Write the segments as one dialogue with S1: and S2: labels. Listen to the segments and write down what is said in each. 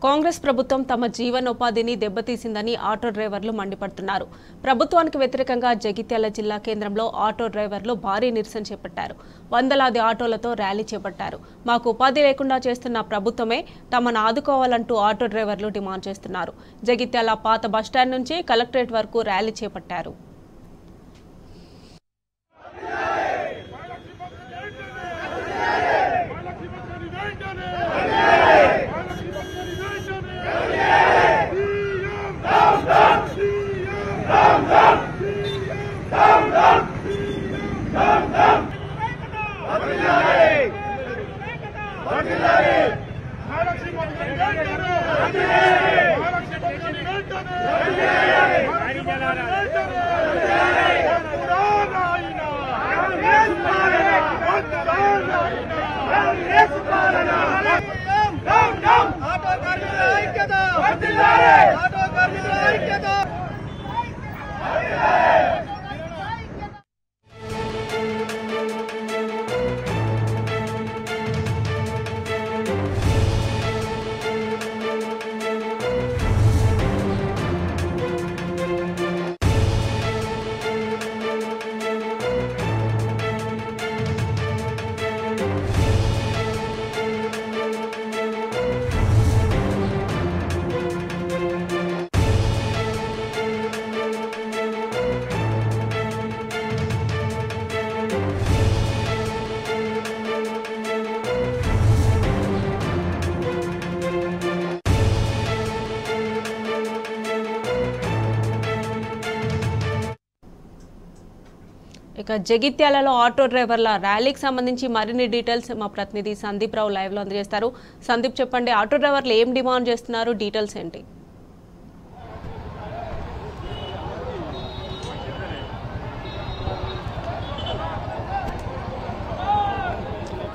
S1: కాంగ్రెస్ ప్రభుత్వం తమ జీవనోపాధిని దెబ్బతీసిందని ఆటో డ్రైవర్లు మండిపడుతున్నారు. ప్రభుత్వానికి వ్యతిరేకంగా జగిత్యాల జిల్లా కేంద్రంలో ఆటో డ్రైవర్లు భారీ నిరసన చేపట్టారు. వందలాది ఆటోలతో ర్యాలీ చేపట్టారు. మాకు ఉపాధి లేకుండా చేస్తున్న ప్రభుత్వమే తమను ఆదుకోవాలంటూ ఆటో డ్రైవర్లు డిమాండ్ చేస్తున్నారు. జగిత్యాల పాత బస్టాండ్ నుంచి కలెక్టరేట్ వరకు ర్యాలీ చేపట్టారు. ఇక జగిత్యాలలో ఆటో డ్రైవర్ల ర్యాలీకి సంబంధించి మరిన్ని డీటెయిల్స్ మా ప్రతినిధి సందీప్ రావు లైవ్ లో అందజేస్తారు. సందీప్, చెప్పండి, ఆటో డ్రైవర్లు ఏం డిమాండ్ చేస్తున్నారు, డీటెయిల్స్ ఏంటి?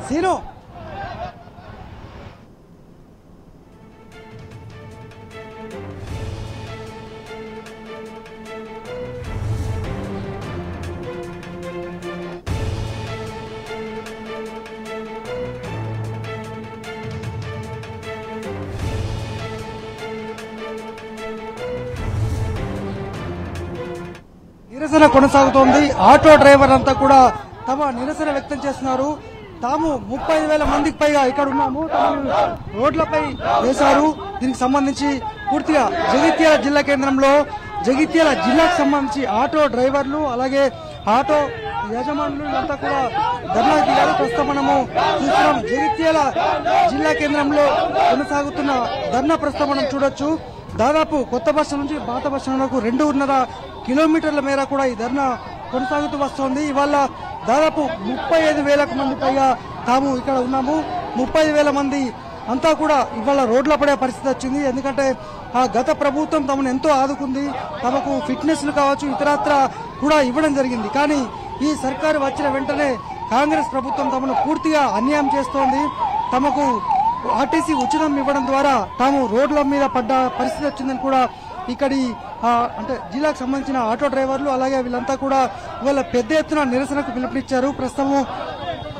S2: సీను నిరసన కొనసాగుతోంది. ఆటో డ్రైవర్ అంతా కూడా తమ నిరసన వ్యక్తం చేస్తున్నారు. తాము 35,000 మందికి పైగా ఇక్కడ ఉన్నాము, రోడ్లపై వేశారు. దీనికి సంబంధించి పూర్తిగా జగిత్యాల జిల్లా కేంద్రంలో జగిత్యాల జిల్లాకు సంబంధించి ఆటో డ్రైవర్లు అలాగే ఆటో యజమానులు అంతా కూడా ధర్నా దిగారు. ప్రస్తుతం మనము చూస్తున్నాం జగిత్యాల జిల్లా కేంద్రంలో కొనసాగుతున్న ధర్నా. ప్రస్తుతం మనం చూడొచ్చు, దాదాపు కొత్త బస్ నుంచి పాత బస్ వరకు 2.5 కిలోమీటర్ల మేర కూడా ఈ ధర్నా కొనసాగుతూ వస్తోంది. ఇవాళ దాదాపు 35,000 మంది పైగా తాము ఇక్కడ ఉన్నాము. 35,000 మంది అంతా కూడా ఇవాళ రోడ్ల పడే పరిస్థితి వచ్చింది. ఎందుకంటే ఆ గత ప్రభుత్వం తమను ఎంతో ఆదుకుంది, తమకు ఫిట్నెస్లు కావచ్చు ఇతరత్ర కూడా ఇవ్వడం జరిగింది. కానీ ఈ సర్కారు వచ్చిన వెంటనే కాంగ్రెస్ ప్రభుత్వం తమను పూర్తిగా అన్యాయం చేస్తోంది. తమకు ఆర్టీసీ ఉచితం ఇవ్వడం ద్వారా తాము రోడ్ల మీద పడ్డ పరిస్థితి వచ్చిందని కూడా ఇక్కడి అంటే జిల్లాకు సంబంధించిన ఆటో డ్రైవర్లు అలాగే వీళ్ళంతా కూడా ఇవాళ పెద్ద ఎత్తున నిరసనకు పిలుపునిచ్చారు. ప్రస్తుతం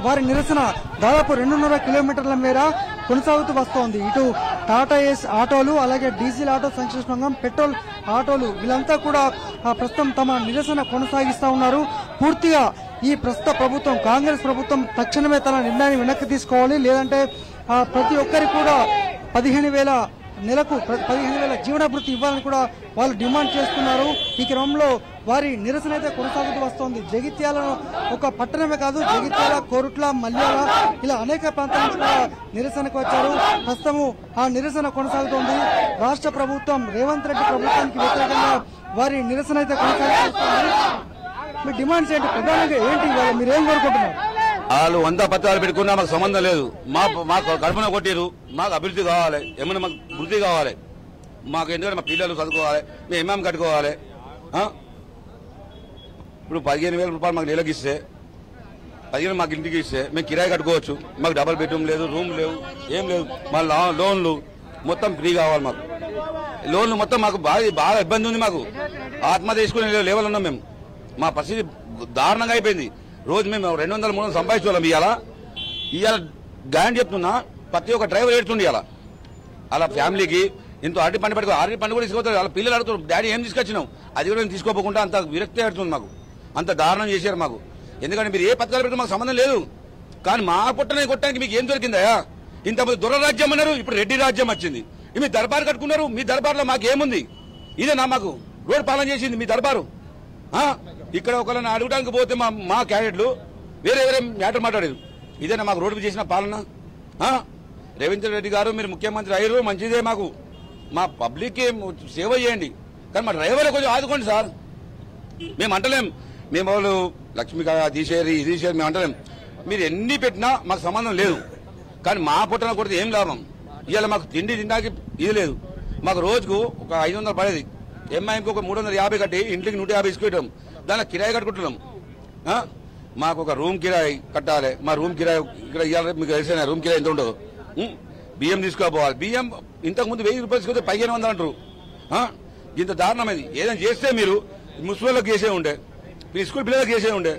S2: వారి నిరసన దాదాపు 2.5 కిలోమీటర్ల మేర కొనసాగుతూ వస్తోంది. ఇటు టాటా ఏస్ ఆటోలు అలాగే డీజిల్ ఆటో సంక్షేమ సంఘం, పెట్రోల్ ఆటోలు వీళ్ళంతా కూడా ప్రస్తుతం తమ నిరసన కొనసాగిస్తా ఉన్నారు. పూర్తిగా ఈ ప్రస్తుత ప్రభుత్వం కాంగ్రెస్ ప్రభుత్వం తక్షణమే తన నిర్ణయాన్ని వెనక్కి తీసుకోవాలి, లేదంటే ప్రతి ఒక్కరికి కూడా 15,000 నెలకు 15,000 జీవనభృతి ఇవ్వాలని కూడా వాళ్ళు డిమాండ్ చేస్తున్నారు. ఈ క్రమంలో వారి నిరసన అయితే కొనసాగుతూ వస్తోంది. జగిత్యాలను ఒక పట్టణమే కాదు, జగిత్యాల, కోరుట్ల, మల్యాల ఇలా అనేక ప్రాంతాల నుంచి కూడా నిరసనకు వచ్చారు. ప్రస్తుతము ఆ నిరసన కొనసాగుతోంది. రాష్ట్ర ప్రభుత్వం రేవంత్ రెడ్డి ప్రభుత్వానికి వ్యతిరేకంగా వారి నిరసన అయితే కొనసాగుతోంది. మీ డిమాండ్స్ ఏంటి, ప్రధానంగా ఏంటి, మీరేం కోరుకుంటున్నారు?
S3: వాళ్ళు 100 పత్రాలు పెట్టుకున్నా మాకు సంబంధం లేదు. మాకు కడుపున కొట్టిరు. మాకు అభివృద్ధి కావాలి, ఏమైనా మాకు వృద్ధి కావాలి. మాకు ఎందుకంటే మా పిల్లలు చదువుకోవాలి, మేము ఏమేమి కట్టుకోవాలి. ఇప్పుడు 15,000 రూపాయలు మాకు నెలకి ఇస్తే 15 మాకు ఇంటికి ఇస్తే మేము కిరాయి కట్టుకోవచ్చు. మాకు డబుల్ బెడ్రూమ్ లేదు, రూమ్ లేవు, ఏం లేదు. మా లోన్లు మొత్తం ఫ్రీ కావాలి. మాకు లోన్లు మొత్తం మాకు బాగా ఇబ్బంది ఉంది. మాకు ఆత్మహత్య చేసుకునే లెవెల్ ఉన్నాం మేము. మా పరిస్థితి దారుణంగా అయిపోయింది. రోజు మేము 200-300 సంపాదించుకోవాలి. ఇవాళ గ్యారెంటీ చెప్తున్నా, ప్రతి ఒక్క డ్రైవర్ ఏడుతుండే. ఇలా వాళ్ళ ఫ్యామిలీకి ఎంతో అరటి పండు పట్టుకో అరటి పండు కూడా తీసుకొస్తారు. వాళ్ళ పిల్లలు అడుగుతారు డాడీ ఏం తీసుకొచ్చినావు, అది కూడా నేను తీసుకోపోకుండా అంత విరక్తి ఆడుతుంది మాకు, అంత దారుణం చేశారు మాకు. ఎందుకంటే మీరు ఏ పథకాలు పెట్టి మాకు సంబంధం లేదు, కానీ మా పుట్టని కొట్టడానికి మీకు ఏం దొరికిందా? ఇంతమంది దొరరాజ్యం అన్నారు, ఇప్పుడు రెడ్డి రాజ్యం వచ్చింది. మీ దర్బార్ కట్టుకున్నారు, మీ దర్బార్లో మాకేముంది? ఇదేనా మాకు రోడ్ పాలన చేసింది మీ దర్బారు? ఇక్కడ ఒకళ్ళని అడగడానికి పోతే మా క్యాండిడేట్లు వేరే వేరే మ్యాటర్ మాట్లాడారు. ఇదేనా మాకు రోడ్డు చేసిన పాలన? రేవంత్ రెడ్డి గారు మీరు ముఖ్యమంత్రి అయ్యారు, మంచిదే, మాకు మా పబ్లిక్కి సేవ చేయండి, కానీ మా డ్రైవర్లు కొంచెం ఆదుకోండి సార్. మేము అంటలేం మేము వాళ్ళు లక్ష్మీ తీసేయాలి ఇది తీసేయాలి మేము అంటలేం. మీరు ఎన్ని పెట్టినా మాకు సంబంధం లేదు, కానీ మా పుట్టన కొడితే ఏం లాభం? ఇవాళ మాకు తిండి తినడానికి ఇది లేదు. మాకు రోజుకు ఒక 500 పడేది, ఎంఐఎంకి ఒక 350 కట్టి ఇంటికి 150 ఇసుకుంటాం, దానిలో కిరాయి కట్టుకుంటున్నాం. మాకు ఒక రూమ్ కిరాయి కట్టాలి, మా రూమ్ కిరాయి ఇక్కడ ఇవాళ మీకు తెలిసిన రూమ్ కిరాయి ఎంత ఉండదు. బియ్యం తీసుకోపోవాలి, బియ్యం ఇంతకుముందు 1000 రూపాయలు తీసుకుంటే 1500 అంటారు. ఇంత దారుణమైంది. ఏదైనా చేస్తే మీరు ముస్లింలకు చేసే ఉండే, స్కూల్ పిల్లలకు చేసే ఉండే,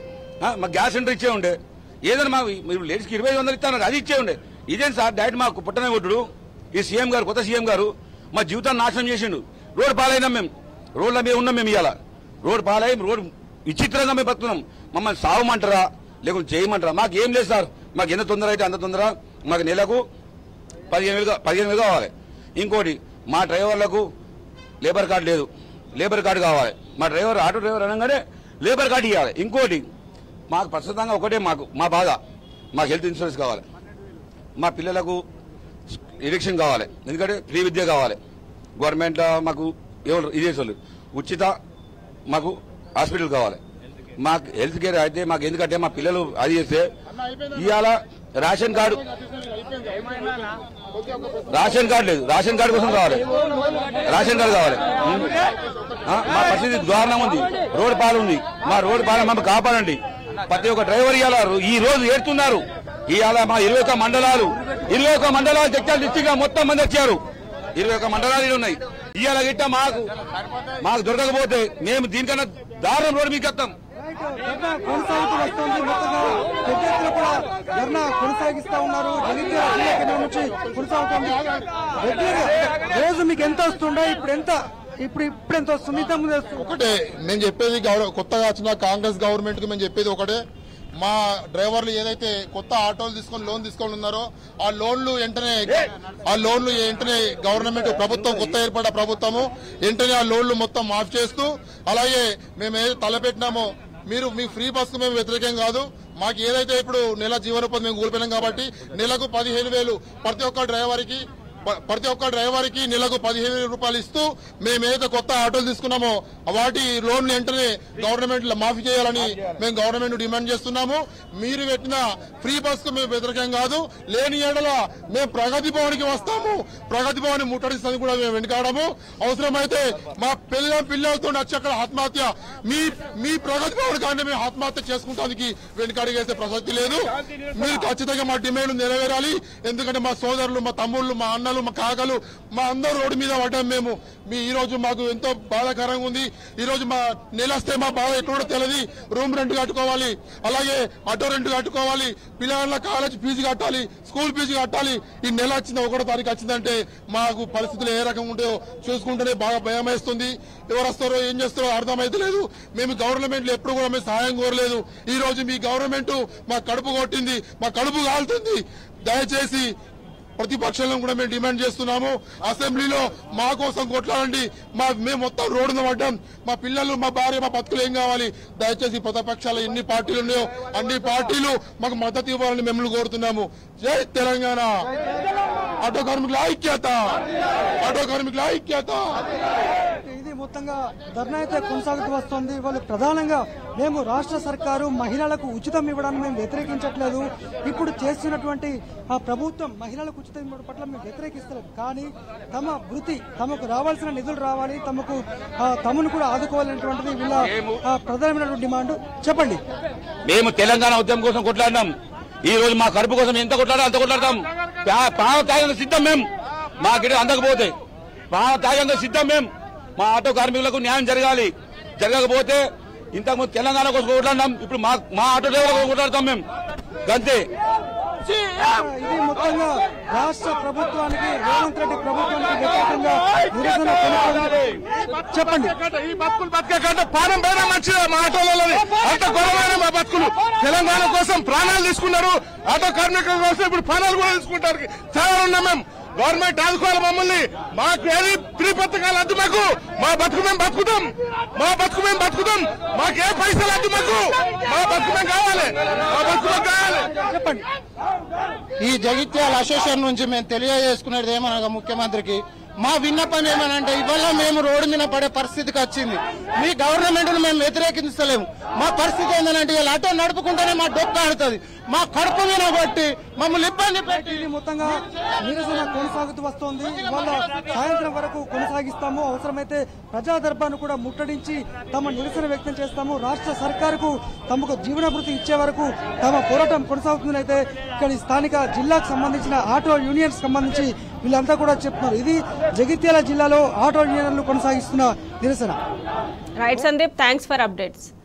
S3: మా గ్యాస్ సెంటర్ ఇచ్చే ఉండే, ఏదైనా మా మీరు లేడీస్కి 2500 ఇస్తాను అది ఇచ్చే ఉండే. ఇదేం సార్ డైరెక్ట్ మాకు పుట్టనే కొట్టుడు. ఈ సీఎం గారు కొత్త సీఎం గారు మా జీవితాన్ని నాశనం చేసిండు. రోడ్డు పాలైనాం మేము, రోడ్ల మీద ఉన్నాం మేము. ఇవాళ రోడ్డు పాలై రోడ్డు విచిత్రంగా మేము బతున్నాం. మమ్మల్ని సావమంటారా లేకుంటే చేయమంటారా? మాకు ఏం లేదు సార్, మాకు ఎంత తొందర అయితే అంత తొందర. మాకు నెలకు 15,000 కావాలి. ఇంకోటి మా డ్రైవర్లకు లేబర్ కార్డు లేదు, లేబర్ కార్డు కావాలి. మా డ్రైవర్ ఆటో డ్రైవర్ అనగానే లేబర్ కార్డు ఇవ్వాలి. ఇంకోటి మాకు ప్రస్తుతంగా ఒకటే మా బాధ, మాకు హెల్త్ ఇన్సూరెన్స్ కావాలి, మా పిల్లలకు ఎలక్షన్ కావాలి, ఎందుకంటే ఫ్రీ విద్య కావాలి. గవర్నమెంట్ మాకు ఎవరు ఇదేసోళ్ళు ఉచిత మాకు హాస్పిటల్ కావాలి. మాకు హెల్త్ కేర్ అయితే మాకు ఎందుకంటే మా పిల్లలు అది చేస్తే ఇవాళ రేషన్ కార్డు లేదు, రేషన్ కార్డు కోసం కావాలి, రేషన్ కార్డు కావాలి. మా పరిస్థితి దారుణం ఉంది, రోడ్డు పాలు ఉంది. మా రోడ్డు పాలన మమ్మల్ని కాపాడండి. ప్రతి ఒక్క డ్రైవర్ ఇవాళ ఈ రోజు ఏడుతున్నారు. ఇవాళ మా 21 మండలాలు జగిత్యాల డిస్టిక్ గా మొత్తం మంది వచ్చారు. 21 మండలాలు ఉన్నాయి. ఇవాళ గిట్ట మాకు దొరకకపోతే మేము దీనికన్నా దారుణం రోడ్డు మీకు వస్తాం.
S2: కొనసాగుతూ వస్తుంది. మొత్తగా పెద్ద ఎత్తున కూడా ధర్నా కొనసాగిస్తా ఉన్నారు. జగిత్యాల జిల్లా కేంద్రం నుంచి కొనసాగుతుంది. రోజు మీకు ఎంత వస్తుండే, ఇప్పుడు ఎంత వస్తుంది?
S4: ఒకటే మేము చెప్పేది, కొత్తగా వచ్చిన కాంగ్రెస్ గవర్నమెంట్ కి మేము చెప్పేది ఒకటే, మా డ్రైవర్లు ఏదైతే కొత్త ఆటోలు తీసుకొని లోన్ తీసుకొని ఉన్నారో ఆ లోన్లు వెంటనే గవర్నమెంట్ ప్రభుత్వం కొత్త ఏర్పడ్డ ప్రభుత్వము వెంటనే ఆ లోన్లు మొత్తం మాఫ్ చేస్తూ, అలాగే మేము ఏదైతే తలపెట్టినామో మీ ఫ్రీ బస్ కు మేము వ్యతిరేకం కాదు. మాకు ఏదైతే ఇప్పుడు నెల జీవనోపాధి మేము కోల్పోయినాం కాబట్టి నెలకు 15,000 ప్రతి ఒక్క డ్రైవర్కి నెలకు 15,000 రూపాయలు ఇస్తూ మేము ఏదైతే కొత్త ఆటోలు తీసుకున్నామో వాటి లోన్ వెంటనే గవర్నమెంట్ మాఫీ చేయాలని మేము గవర్నమెంట్ డిమాండ్ చేస్తున్నాము. మీరు పెట్టిన ఫ్రీ బస్ కు మేము వ్యతిరేకం కాదు. లేని ఏడల మేము ప్రగతి భవన్కి వస్తాము, ప్రగతి భవన్ ముట్టడిస్తుంది కూడా మేము వెనుకాడము. అవసరమైతే మా పిల్లలతో వచ్చి అక్కడ ఆత్మహత్య మీ ప్రగతి భవన్ కానీ మేము ఆత్మహత్య చేసుకుంటానికి వెనుకాడిగేసే ప్రసక్తి లేదు. మీరు ఖచ్చితంగా మా డిమాండ్ నెరవేరాలి. ఎందుకంటే మా సోదరులు, మా తమ్ముళ్ళు, మా అన్న, మా కాకలు, మా అందరూ రోడ్డు మీద పడ్డాం. మేము ఈ రోజు మాకు ఎంతో బాధాకరంగా ఉంది. ఈ రోజు మా నెలస్తే మా బాధ ఎక్కడో తెలియదు. రూమ్ రెంట్ కట్టుకోవాలి, అలాగే ఆటో రెంట్ కట్టుకోవాలి, పిల్లల కాలేజ్ ఫీజు కట్టాలి, స్కూల్ ఫీజు కట్టాలి. ఈ నెల వచ్చింది 1వ తారీఖు వచ్చిందంటే మాకు పరిస్థితులు ఏ రకంగా ఉంటాయో చూసుకుంటేనే బాగా భయం వేస్తుంది. ఎవరు వస్తారో ఏం చేస్తారో అర్థమైతే లేదు. మేము గవర్నమెంట్ లో ఎప్పుడు కూడా మేము సహాయం కోరలేదు. ఈ రోజు మీ గవర్నమెంట్ మా కడుపు కొట్టింది, మా కడుపు కాలుతుంది. దయచేసి ప్రతిపక్షాలను కూడా మేము డిమాండ్ చేస్తున్నాము, అసెంబ్లీలో మా కోసం కొట్లాడండి. మేము మొత్తం రోడ్డున పడ్డాం. మా పిల్లలు, మా భార్య, మా బతుకులు ఏం కావాలి? దయచేసి ప్రతిపక్షాలు ఎన్ని పార్టీలు ఉన్నాయో అన్ని పార్టీలు మాకు మద్దతు ఇవ్వాలని మిమ్మల్ని కోరుతున్నాము. జై తెలంగాణ. ఆటో కార్మికుల ఐక్యత, ఆటో కార్మికుల ఐక్యత.
S2: ఇది మొత్తంగా ధర్నా అయితే కొనసాగుతూ వస్తుంది. వాళ్ళు ప్రధానంగా మేము రాష్ట్ర సర్కారు మహిళలకు ఉచితం ఇవ్వడాన్ని మేము వ్యతిరేకించట్లేదు. ఇప్పుడు చేస్తున్నటువంటి ఆ ప్రభుత్వం మహిళలకు ఉచితం ఇవ్వడం పట్ల మేము వ్యతిరేకిస్తలేదు. కానీ తమ వృత్తి, తమకు రావాల్సిన నిధులు రావాలి, తమను కూడా ఆదుకోవాలనేటువంటిది వీళ్ళ ప్రధానమైనటువంటి డిమాండ్. చెప్పండి.
S3: మేము తెలంగాణ ఉద్యమం కోసం కొట్లాడినాం. ఈ రోజు మా కడుపు కోసం ఎంత కొట్లాడో అంత కొట్లాడతాం. ప్రాణ త్యాగంగా సిద్ధం మేము. మా గిడ అందకపోతే ప్రాణ త్యాగంగా సిద్ధం మేము. మా ఆటో కార్మికులకు న్యాయం జరగకపోతే ఇంతకుముందు తెలంగాణ కోసం కొట్లాడినాం, ఇప్పుడు మా ఆటో డ్రైవర్ల కోసం కొట్లాడతాం మేము. అంతే.
S2: ఇది మొత్తంగా రాష్ట్ర ప్రభుత్వానికి రేవంత్ రెడ్డి ప్రభుత్వానికి వ్యతిరేకంగా నిరసన కొనసాగుతుంది. చెప్పండి.
S5: ఈ బతుకులు బతికే పానం పోయినా మంచిదే. మా ఆటోలలో అంత గొడవైన మా బతుకులు తెలంగాణ కోసం ప్రాణాలు తీసుకున్నారు. ఆటో కార్మికుల కోసం ఇప్పుడు ప్రాణాలు కూడా తీసుకుంటారు. చాలా ఉన్నాం మేము. గవర్నమెంట్ ఆదుకోవాలి మమ్మల్ని. మాకు ఏది ఫ్రీ పథకాలు వద్దు. మాకు మా బతుకు మేము బతుకుతాం. మా బతుకు మేము బతుకుతాం. మాకు ఏ పైసలు వద్దు. మాకు మా బతుకు మేము కావాలి. మా బతుకు మేము కావాలి.
S2: చెప్పండి.
S6: ఈ జగిత్యాల అసోసియేషన్ నుంచి మేము తెలియజేసుకునేది ఏమనగా ముఖ్యమంత్రికి మా విన్నపం ఏమనంటే ఇవాళ మేము రోడ్డు మీద పడే పరిస్థితికి వచ్చింది. మీ గవర్నమెంట్ ను మేము వ్యతిరేకించలేము. మా పరిస్థితి ఏంటంటే ఇలా ఆటో నడుపుకుంటేనే మా డొక్క ఆడుతుంది. మా కడుపు మీద కొట్టి మమ్మల్ని ఇబ్బంది పెట్టి
S2: మొత్తంగా నిరసన కొనసాగుతూ వస్తోంది. ఇవాళ సాయంత్రం వరకు కొనసాగిస్తాము. అవసరమైతే ప్రజా దర్బార్ను కూడా ముట్టడించి తమ నిరసన వ్యక్తం చేస్తాము. రాష్ట్ర సర్కారుకు తమకు జీవనభృతి ఇచ్చే వరకు తమ పోరాటం కొనసాగుతుందని అయితే ఇక్కడి స్థానిక జిల్లాకు సంబంధించిన ఆటో యూనియన్స్ సంబంధించి వీళ్ళంతా కూడా చెప్తున్నారు. ఇది జగిత్యాల జిల్లాలో ఆటో యూనియన్లు కొనసాగిస్తున్న నిరసన.
S1: Right Sandeep, thanks for updates.